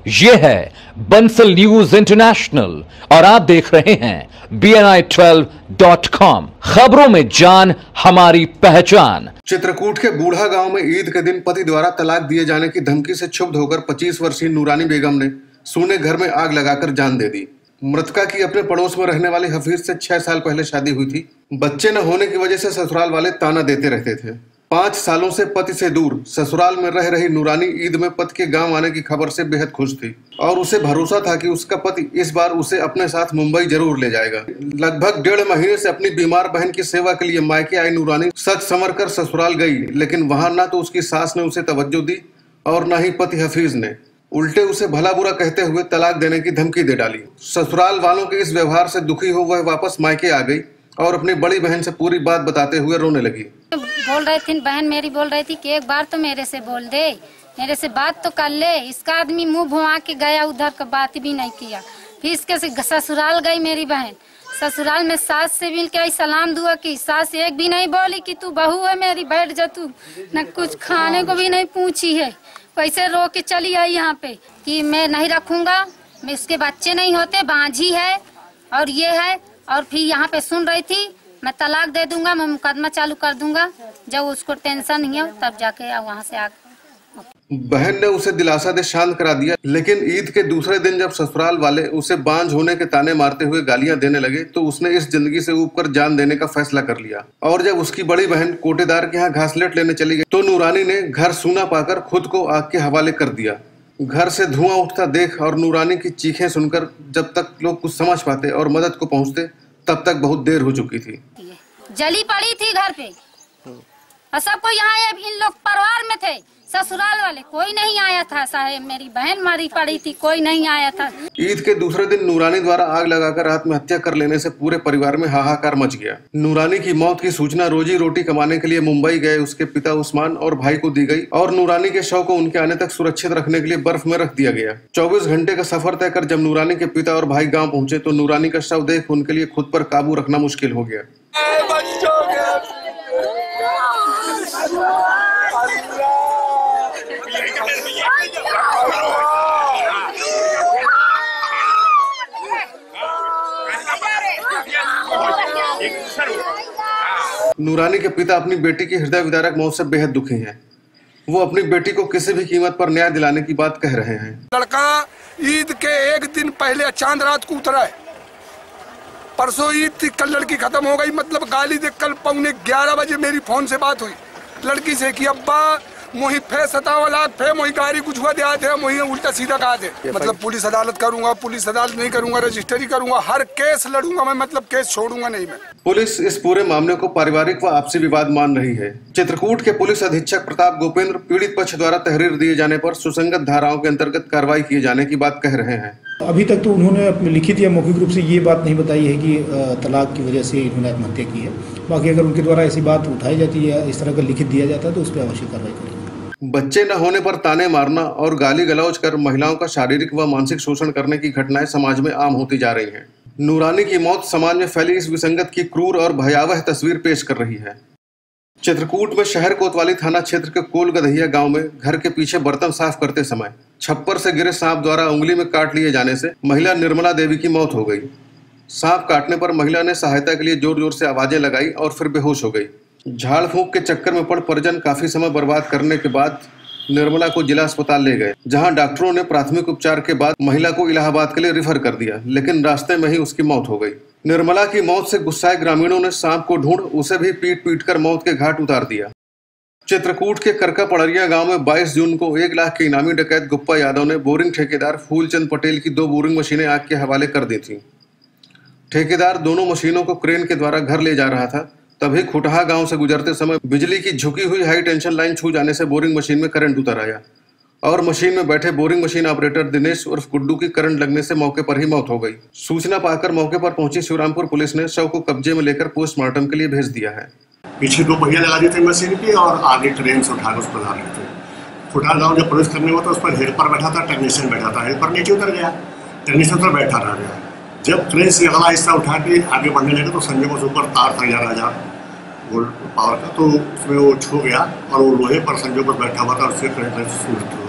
ये है Bansal news international और आप देख रहे हैं BNI12.com। खबरों में जान हमारी पहचान। चित्रकूट के बूढ़ा गांव में ईद के दिन पति द्वारा तलाक दिए जाने की धमकी से क्षुब्ध होकर 25 वर्षीय नूरानी बेगम ने सूने घर में आग लगाकर जान दे दी। मृतका की अपने पड़ोस में रहने वाले हफीज से 6 साल पहले शादी हुई थी। बच्चे न होने की वजह से ससुराल वाले ताना देते रहते थे। 5 सालों से पति से दूर ससुराल में रह रही नूरानी ईद में पति के गांव आने की खबर से बेहद खुश थी और उसे भरोसा था कि उसका पति इस बार उसे अपने साथ मुंबई जरूर ले जाएगा। लगभग 1.5 महीने से अपनी बीमार बहन की सेवा के लिए मायके आई नूरानी सच संवर कर ससुराल गई, लेकिन वहां ना तो उसकी सास ने उसे तवज्जो दी और न ही पति हफीज ने। उल्टे उसे भला बुरा कहते हुए तलाक देने की धमकी दे डाली। ससुराल वालों के इस व्यवहार से दुखी हो वह वापस मायके आ गई और अपनी बड़ी बहन से पूरी बात बताते हुए रोने लगी। बोल रही थी बहन मेरी, बोल रही थी कि एक बार तो मेरे से बोल दे, मेरे से बात तो कर ले। इसका आदमी मुंह भुआ के गया, उधर का बात भी नहीं किया। फिर इसके ससुराल गई मेरी बहन, ससुराल में सास से मिल के आई, सलाम दुआ की। सास एक भी नहीं बोली कि तू बहू है मेरी, बैठ जा तू। न कुछ खाने को भी नहीं पूछी है, पैसे रो के चली आई यहाँ पे कि मैं नहीं रखूंगा, मैं उसके बच्चे नहीं होते, बांझी है और ये है। और फिर यहाँ पे सुन रही थी मैं तलाक दे दूंगा, मैं मुकदमा चालू कर दूंगा। जब उसको टेंशन नहीं है तब जाके वहाँ से आ। बहन ने उसे दिलासा दे शांत करा दिया, लेकिन ईद के दूसरे दिन जब ससुराल वाले उसे बांझ होने के ताने मारते हुए गालियां देने लगे तो उसने इस जिंदगी से ऊपर जान देने का फैसला कर लिया। और जब उसकी बड़ी बहन कोटेदार के यहाँ घासलेट लेने चली गई तो नूरानी ने घर सूना पाकर खुद को आग के हवाले कर दिया। घर से धुआं उठता देख और नूरानी की चीखें सुनकर जब तक लोग कुछ समझ पाते और मदद को पहुंचते तब तक बहुत देर हो चुकी थी। जली पड़ी थी घर पे और सबको यहाँ इन लोग परिवार में थे, ससुराल वाले कोई नहीं आया था। साहेब मेरी बहन मरी पड़ी थी, कोई नहीं आया था। ईद के दूसरे दिन नूरानी द्वारा आग लगाकर आत्महत्या कर लेने से पूरे परिवार में हाहाकार मच गया। नूरानी की मौत की सूचना रोजी रोटी कमाने के लिए मुंबई गए उसके पिता उस्मान और भाई को दी गई और नूरानी के शव को उनके आने तक सुरक्षित रखने के लिए बर्फ में रख दिया गया। 24 घंटे का सफर तय कर जब नूरानी के पिता और भाई गाँव पहुंचे तो नूरानी का शव देख उनके लिए खुद पर काबू रखना मुश्किल हो गया। नूरानी के पिता अपनी बेटी की हृदय विदारक मौत से बेहद दुखी हैं। वो अपनी बेटी को किसी भी कीमत पर न्याय दिलाने की बात कह रहे हैं। लड़का ईद के एक दिन पहले चांद रात को उतरा है। परसों ईद थी, कल लड़की खत्म हो गई। मतलब गाली देख कल 11:15 बजे मेरी फोन से बात हुई लड़की से कि अब्बा मोही फे 57 लाख फे मोही गाड़ी कुछ हुआ दिया थे, मोही उल्टा सीधा कहा थे। मतलब पुलिस अदालत करूंगा, पुलिस अदालत नहीं करूंगा, रजिस्ट्री करूंगा, हर केस लड़ूंगा मैं, मतलब केस छोड़ूंगा नहीं मैं। पुलिस इस पूरे मामले को पारिवारिक व आपसी विवाद मान रही है। चित्रकूट के पुलिस अधीक्षक प्रताप गोपेंद्र पीड़ित पक्ष द्वारा तहरीर दिए जाने पर सुसंगत धाराओं के अंतर्गत कार्रवाई किए जाने की बात कह रहे हैं। अभी तक तो उन्होंने अपने लिखित या मौखिक रूप से ये बात नहीं बताई है कि तलाक की वजह से इन्होंने आत्महत्या की है। बाकी अगर उनके द्वारा ऐसी बात उठाई जाती है, इस तरह का लिखित दिया जाता है तो उस पर अवश्य कार्रवाई करेंगे। बच्चे न होने पर ताने मारना और गाली गलौज कर महिलाओं का शारीरिक व मानसिक शोषण करने की घटनाएं समाज में आम होती जा रही हैं। नूरानी की मौत समाज में फैली इस विसंगत की क्रूर और भयावह तस्वीर पेश कर रही है। चित्रकूट में शहर कोतवाली थाना क्षेत्र के कोल गधैया गांव में घर के पीछे बर्तन साफ करते समय छप्पर से गिरे सांप द्वारा उंगली में काट लिए जाने से महिला निर्मला देवी की मौत हो गई। सांप काटने पर महिला ने सहायता के लिए जोर जोर से आवाजें लगाई और फिर बेहोश हो गई। झाड़ फूंक के चक्कर में पड़ परिजन काफी समय बर्बाद करने के बाद निर्मला को जिला अस्पताल ले गए, जहां डॉक्टरों ने प्राथमिक उपचार के बाद महिला को इलाहाबाद के लिए रेफर कर दिया, लेकिन रास्ते में ही उसकी मौत हो गई। निर्मला की मौत से गुस्साए ग्रामीणों ने सांप को ढूंढ उसे भी पीट पीट कर मौत के घाट उतार दिया। चित्रकूट के करका पड़रिया गांव में 22 जून को 1 लाख के इनामी डकैत गुप्पा यादव ने बोरिंग ठेकेदार फूलचंद पटेल की 2 बोरिंग मशीनें आग के हवाले कर दी थी। ठेकेदार दोनों मशीनों को क्रेन के द्वारा घर ले जा रहा था, तभी खुटहा गांव से गुजरते समय बिजली की झुकी हुई हाई टेंशन लाइन छू जाने से बोरिंग मशीन में करंट उतर आया और मशीन में बैठे बोरिंग मशीन ऑपरेटर दिनेश उर्फ गुड्डू की करंट लगने से मौके पर ही मौत हो गई। सूचना पाकर मौके पर पहुंची शिवरामपुर पुलिस ने शव को कब्जे में लेकर पोस्टमार्टम के लिए भेज दिया है। पीछे 2 पहिया लगा दिए थे मशीन की और आगे ट्रेन से उठाकर उसको ला रहे थे। खुटहा गाँव जब प्रवेश करने हुआ तो उस पर हेल्पर बैठा था, टेक्नीशियन बैठा था। हेल्पर नीचे उतर गया, टेक्नीशियन उतर बैठा रह गया। जब ट्रेन से अगला हिस्सा उठा के आगे बढ़ने लगे तो संजय को ऊपर तार था 11,000 वोल्ट पावर का, तो उसमें वो छू गया और वो लोहे पर संजय पर बैठा हुआ था और उससे करंट